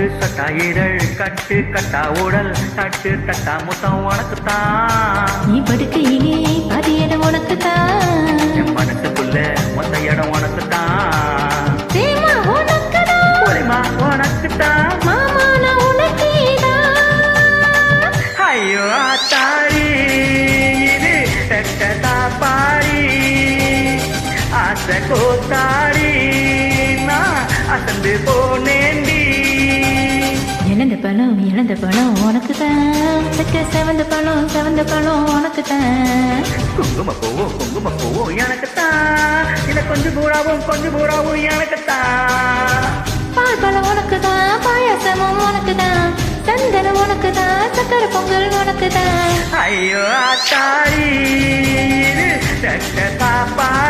பட்டு சட்டா இதழ் கட்டு கட்டா உடல் தட்டு தட்டா முத்தம் உனக்குத்தான். நீ படுக்கையிலே அது இடம் உனக்குத்தான். என் மனசுக்குள்ள மொத்த இடம் உனக்குத்தான். தேமா உனக்குதான். புரிமா உனக்குத்தான். மாமா நான் உனக்கேதான். ஐயோ ஆத்தாடி இது தட்டதா பாடி ஆசை கோத்தாடி நான் அசந்து போனேண்டி. இழந்த பழம் உனக்குதான். செவந்த பழம் உனக்குதான். குங்கும பூவும் எனக்குத்தான். இல்ல கொஞ்சம் பூராவும் எனக்குத்தான். பால் பழம் உனக்குதான். பாயாசமும் உனக்குதான். சந்தனம் உனக்குதான். சக்கரை பொங்கல் உனக்குதான். ஐயோ ஆத்தாடி இது தட்டதா பாடி